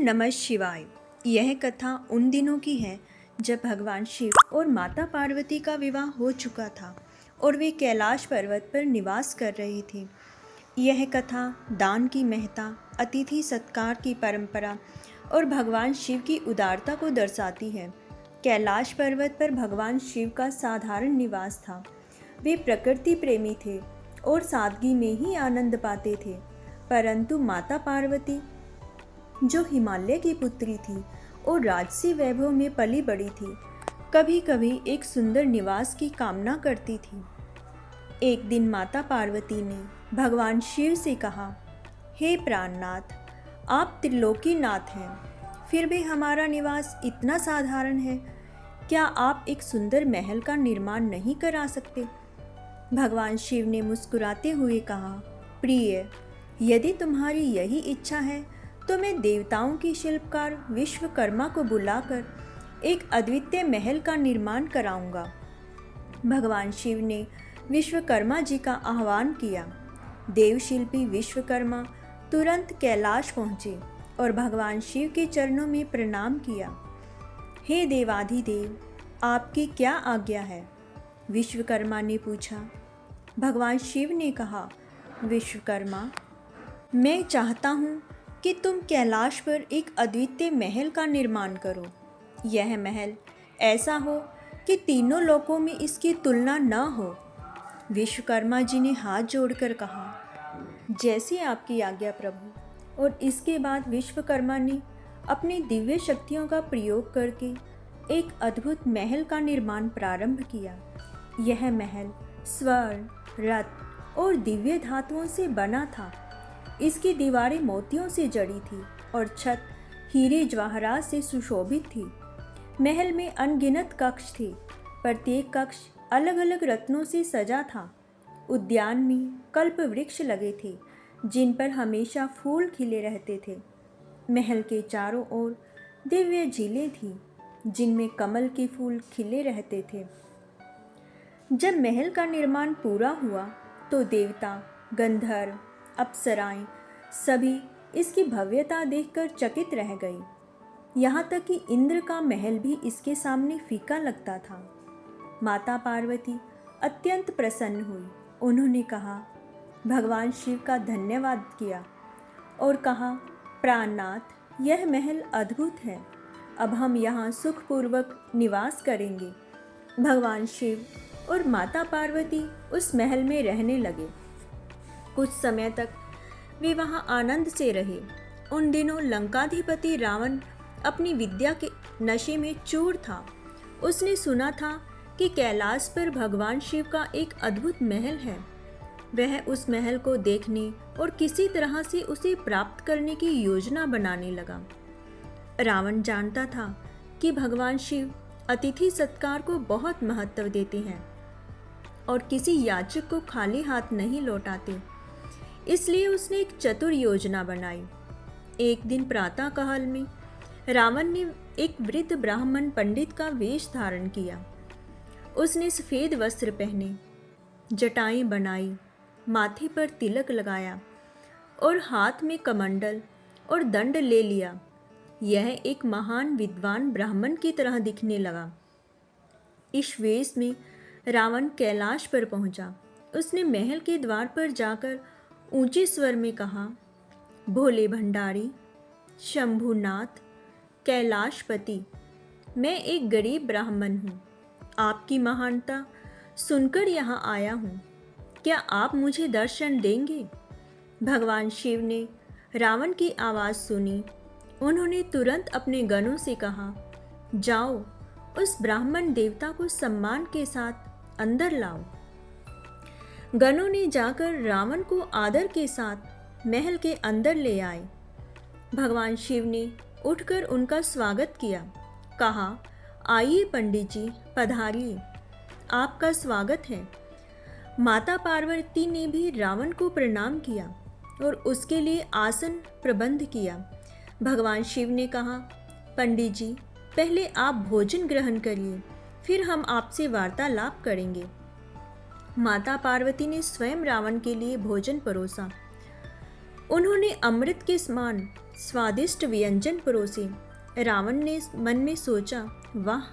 नमः शिवाय। यह कथा उन दिनों की है जब भगवान शिव और माता पार्वती का विवाह हो चुका था और वे कैलाश पर्वत पर निवास कर रहे थे। यह कथा दान की महत्ता, अतिथि सत्कार की परंपरा और भगवान शिव की उदारता को दर्शाती है। कैलाश पर्वत पर भगवान शिव का साधारण निवास था। वे प्रकृति प्रेमी थे और सादगी में ही आनंद पाते थे, परंतु माता पार्वती जो हिमालय की पुत्री थी और राजसी वैभव में पली बड़ी थी, कभी कभी एक सुंदर निवास की कामना करती थी। एक दिन माता पार्वती ने भगवान शिव से कहा, हे प्राणनाथ, आप त्रिलोकीनाथ हैं, फिर भी हमारा निवास इतना साधारण है, क्या आप एक सुंदर महल का निर्माण नहीं करा सकते? भगवान शिव ने मुस्कुराते हुए कहा, प्रिय, यदि तुम्हारी यही इच्छा है तो मैं देवताओं की शिल्पकार विश्वकर्मा को बुलाकर एक अद्वितीय महल का निर्माण कराऊंगा। भगवान शिव ने विश्वकर्मा जी का आह्वान किया। देवशिल्पी विश्वकर्मा तुरंत कैलाश पहुँचे और भगवान शिव के चरणों में प्रणाम किया। हे देवाधिदेव, आपकी क्या आज्ञा है? विश्वकर्मा ने पूछा। भगवान शिव ने कहा, विश्वकर्मा, मैं चाहता हूँ कि तुम कैलाश पर एक अद्वितीय महल का निर्माण करो। यह महल ऐसा हो कि तीनों लोकों में इसकी तुलना न हो। विश्वकर्मा जी ने हाथ जोड़कर कहा, जैसी आपकी आज्ञा प्रभु। और इसके बाद विश्वकर्मा ने अपनी दिव्य शक्तियों का प्रयोग करके एक अद्भुत महल का निर्माण प्रारंभ किया। यह महल स्वर्ण, रत्न और दिव्य धातुओं से बना था। इसकी दीवारें मोतियों से जड़ी थी और छत हीरे जवाहरात से सुशोभित थी। महल में अनगिनत कक्ष थे। प्रत्येक कक्ष अलग अलग रत्नों से सजा था। उद्यान में कल्प वृक्ष लगे थे जिन पर हमेशा फूल खिले रहते थे। महल के चारों ओर दिव्य झीलें थीं जिनमें कमल के फूल खिले रहते थे। जब महल का निर्माण पूरा हुआ तो देवता, गंधर्व, अप्सराएं सभी इसकी भव्यता देखकर चकित रह गई। यहाँ तक कि इंद्र का महल भी इसके सामने फीका लगता था। माता पार्वती अत्यंत प्रसन्न हुई। उन्होंने कहा, भगवान शिव का धन्यवाद किया और कहा, प्राणनाथ, यह महल अद्भुत है। अब हम यहाँ सुखपूर्वक निवास करेंगे। भगवान शिव और माता पार्वती उस महल में रहने लगे। कुछ समय तक वे वहाँ आनंद से रहे। उन दिनों लंकाधिपति रावण अपनी विद्या के नशे में चूर था। उसने सुना था कि कैलाश पर भगवान शिव का एक अद्भुत महल है। वह उस महल को देखने और किसी तरह से उसे प्राप्त करने की योजना बनाने लगा। रावण जानता था कि भगवान शिव अतिथि सत्कार को बहुत महत्व देते हैं और किसी याचक को खाली हाथ नहीं लौटाते। इसलिए उसने एक चतुर योजना बनाई। एक दिन प्रातःकाल में रावण ने एक वृद्ध ब्राह्मण पंडित का वेश धारण किया। उसने सफ़ेद वस्त्र पहने, जटाएं बनाई, माथे पर तिलक लगाया और हाथ में कमंडल और दंड ले लिया। यह एक महान विद्वान ब्राह्मण की तरह दिखने लगा। इस वेश में रावण कैलाश पर पहुंचा। उसने महल के द्वार पर जाकर ऊंचे स्वर में कहा, भोले भंडारी, शंभुनाथ, कैलाशपति, मैं एक गरीब ब्राह्मण हूँ। आपकी महानता सुनकर यहाँ आया हूँ। क्या आप मुझे दर्शन देंगे? भगवान शिव ने रावण की आवाज़ सुनी। उन्होंने तुरंत अपने गणों से कहा, जाओ, उस ब्राह्मण देवता को सम्मान के साथ अंदर लाओ। गणों ने जाकर रावण को आदर के साथ महल के अंदर ले आए। भगवान शिव ने उठकर उनका स्वागत किया। कहा, आइए पंडित जी, पधारिए, आपका स्वागत है। माता पार्वती ने भी रावण को प्रणाम किया और उसके लिए आसन प्रबंध किया। भगवान शिव ने कहा, पंडित जी, पहले आप भोजन ग्रहण करिए, फिर हम आपसे वार्तालाप करेंगे। माता पार्वती ने स्वयं रावण के लिए भोजन परोसा। उन्होंने अमृत के समान स्वादिष्ट व्यंजन परोसे। रावण ने मन में सोचा, वाह,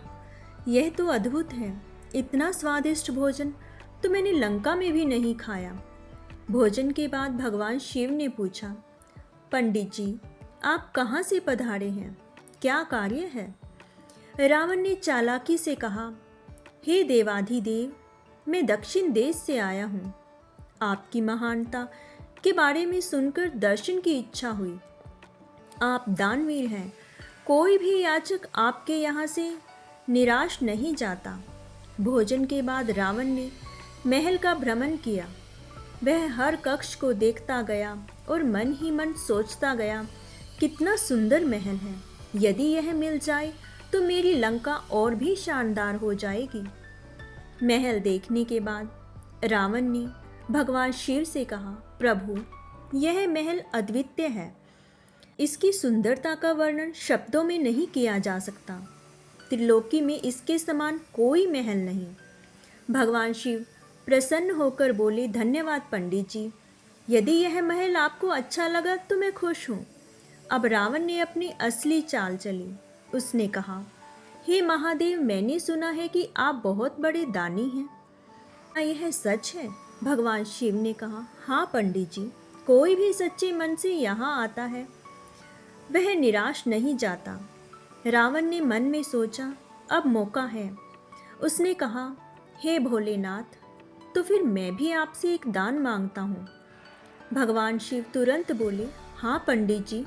यह तो अद्भुत है। इतना स्वादिष्ट भोजन तो मैंने लंका में भी नहीं खाया। भोजन के बाद भगवान शिव ने पूछा, पंडित जी, आप कहाँ से पधारे हैं? क्या कार्य है? रावण ने चालाकी से कहा, हे देवाधिदेव, मैं दक्षिण देश से आया हूँ। आपकी महानता के बारे में सुनकर दर्शन की इच्छा हुई। आप दानवीर हैं। कोई भी याचक आपके यहाँ से निराश नहीं जाता। भोजन के बाद रावण ने महल का भ्रमण किया। वह हर कक्ष को देखता गया और मन ही मन सोचता गया, कितना सुंदर महल है। यदि यह मिल जाए तो मेरी लंका और भी शानदार हो जाएगी। महल देखने के बाद रावण ने भगवान शिव से कहा, प्रभु, यह महल अद्वितीय है। इसकी सुंदरता का वर्णन शब्दों में नहीं किया जा सकता। त्रिलोकी में इसके समान कोई महल नहीं। भगवान शिव प्रसन्न होकर बोले, धन्यवाद पंडित जी। यदि यह महल आपको अच्छा लगा तो मैं खुश हूँ। अब रावण ने अपनी असली चाल चली। उसने कहा, हे महादेव, मैंने सुना है कि आप बहुत बड़े दानी हैं। क्या यह सच है? भगवान शिव ने कहा, हाँ पंडित जी, कोई भी सच्चे मन से यहाँ आता है वह निराश नहीं जाता। रावण ने मन में सोचा, अब मौका है। उसने कहा, हे भोलेनाथ, तो फिर मैं भी आपसे एक दान मांगता हूँ। भगवान शिव तुरंत बोले, हाँ पंडित जी,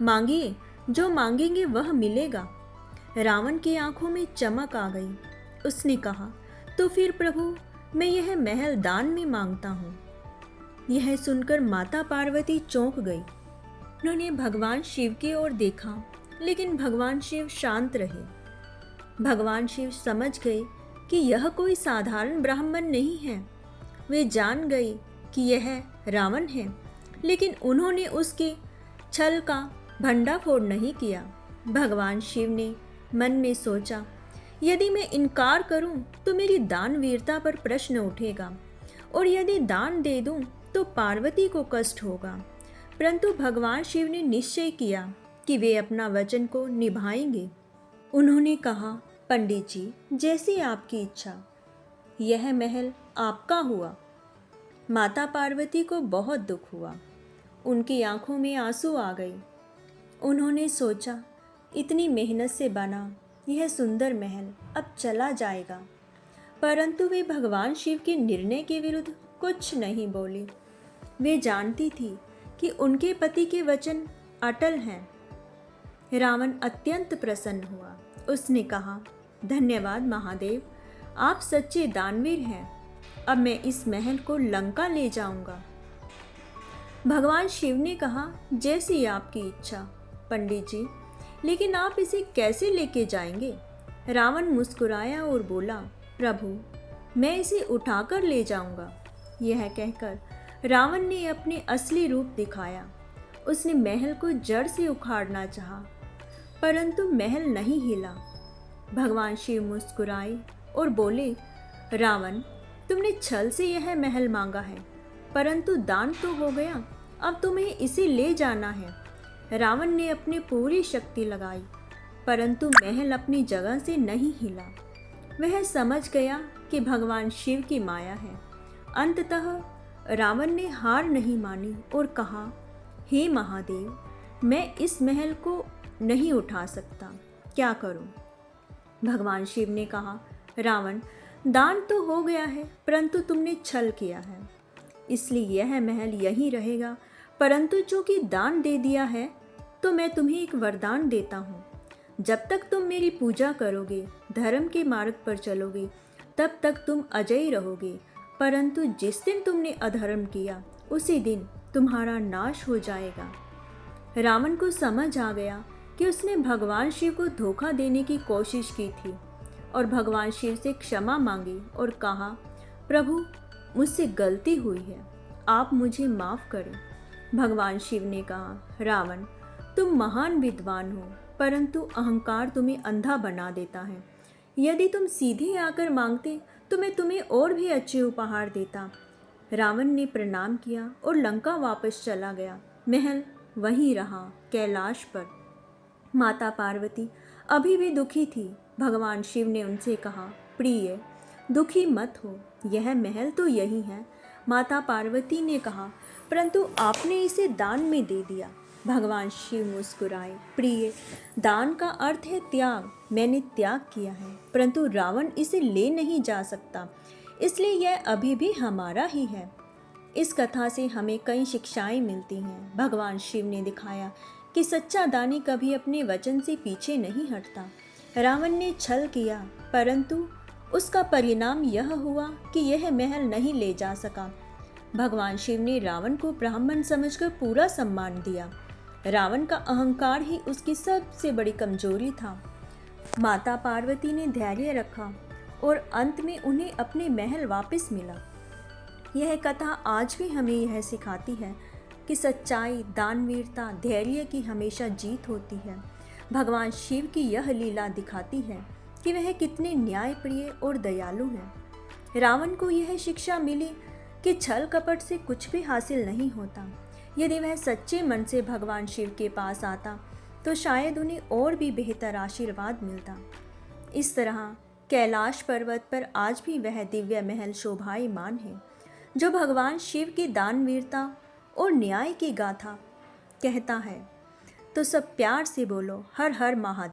मांगिए, जो मांगेंगे वह मिलेगा। रावण की आंखों में चमक आ गई। उसने कहा, तो फिर प्रभु, मैं यह महल दान में मांगता हूँ। यह सुनकर माता पार्वती चौंक गई। उन्होंने भगवान शिव की ओर देखा, लेकिन भगवान शिव शांत रहे। भगवान शिव समझ गए कि यह कोई साधारण ब्राह्मण नहीं है। वे जान गए कि यह रावण है, लेकिन उन्होंने उसके छल का भंडाफोड़ नहीं किया। भगवान शिव ने मन में सोचा, यदि मैं इनकार करूं तो मेरी दानवीरता पर प्रश्न उठेगा, और यदि दान दे दूं तो पार्वती को कष्ट होगा। परंतु भगवान शिव ने निश्चय किया कि वे अपना वचन को निभाएंगे। उन्होंने कहा, पंडित जी, जैसी आपकी इच्छा, यह महल आपका हुआ। माता पार्वती को बहुत दुख हुआ। उनकी आंखों में आंसू आ गए। उन्होंने सोचा, इतनी मेहनत से बना यह सुंदर महल अब चला जाएगा। परंतु वे भगवान शिव के निर्णय के विरुद्ध कुछ नहीं बोली। वे जानती थी कि उनके पति के वचन अटल हैं। रावण अत्यंत प्रसन्न हुआ। उसने कहा, धन्यवाद महादेव, आप सच्चे दानवीर हैं। अब मैं इस महल को लंका ले जाऊंगा। भगवान शिव ने कहा, जैसी आपकी इच्छा पंडित जी, लेकिन आप इसे कैसे लेके जाएंगे? रावण मुस्कुराया और बोला, प्रभु, मैं इसे उठाकर ले जाऊंगा। यह कहकर रावण ने अपने असली रूप दिखाया। उसने महल को जड़ से उखाड़ना चाहा, परंतु महल नहीं हिला। भगवान शिव मुस्कुराए और बोले, रावण, तुमने छल से यह महल मांगा है, परंतु दान तो हो गया। अब तुम्हें इसे ले जाना है। रावण ने अपनी पूरी शक्ति लगाई, परंतु महल अपनी जगह से नहीं हिला। वह समझ गया कि भगवान शिव की माया है। अंततः रावण ने हार नहीं मानी और कहा, हे महादेव, मैं इस महल को नहीं उठा सकता, क्या करूं? भगवान शिव ने कहा, रावण, दान तो हो गया है, परंतु तुमने छल किया है, इसलिए यह महल यहीं रहेगा। परंतु जो कि दान दे दिया है, तो मैं तुम्हें एक वरदान देता हूँ। जब तक तुम मेरी पूजा करोगे, धर्म के मार्ग पर चलोगे, तब तक तुम अजय रहोगे। परंतु जिस दिन तुमने अधर्म किया, उसी दिन तुम्हारा नाश हो जाएगा। रावण को समझ आ गया कि उसने भगवान शिव को धोखा देने की कोशिश की थी और भगवान शिव से क्षमा मांगी और कहा, प्रभु, मुझसे गलती हुई है, आप मुझे माफ़ करें। भगवान शिव ने कहा, रावण, तुम महान विद्वान हो, परंतु अहंकार तुम्हें अंधा बना देता है। यदि तुम सीधे आकर मांगते तो मैं तुम्हें और भी अच्छे उपहार देता। रावण ने प्रणाम किया और लंका वापस चला गया। महल वहीं रहा कैलाश पर। माता पार्वती अभी भी दुखी थी। भगवान शिव ने उनसे कहा, प्रिय, दुखी मत हो, यह महल तो यही है। माता पार्वती ने कहा, परंतु आपने इसे दान में दे दिया। भगवान शिव मुस्कुराए, प्रिय, दान का अर्थ है त्याग। मैंने त्याग किया है, परंतु रावण इसे ले नहीं जा सकता, इसलिए यह अभी भी हमारा ही है। इस कथा से हमें कई शिक्षाएं मिलती हैं। भगवान शिव ने दिखाया कि सच्चा दानी कभी अपने वचन से पीछे नहीं हटता। रावण ने छल किया, परंतु उसका परिणाम यह हुआ कि यह महल नहीं ले जा सका। भगवान शिव ने रावण को ब्राह्मण समझकर पूरा सम्मान दिया। रावण का अहंकार ही उसकी सबसे बड़ी कमजोरी था। माता पार्वती ने धैर्य रखा और अंत में उन्हें अपने महल वापस मिला। यह कथा आज भी हमें यह सिखाती है कि सच्चाई, दानवीरता, धैर्य की हमेशा जीत होती है। भगवान शिव की यह लीला दिखाती है कि वह कितने न्यायप्रिय और दयालु हैं। रावण को यह शिक्षा मिली कि छल कपट से कुछ भी हासिल नहीं होता। यदि वह सच्चे मन से भगवान शिव के पास आता तो शायद उन्हें और भी बेहतर आशीर्वाद मिलता। इस तरह कैलाश पर्वत पर आज भी वह दिव्य महल शोभायमान है जो भगवान शिव की दानवीरता और न्याय की गाथा कहता है। तो सब प्यार से बोलो, हर हर महादेव।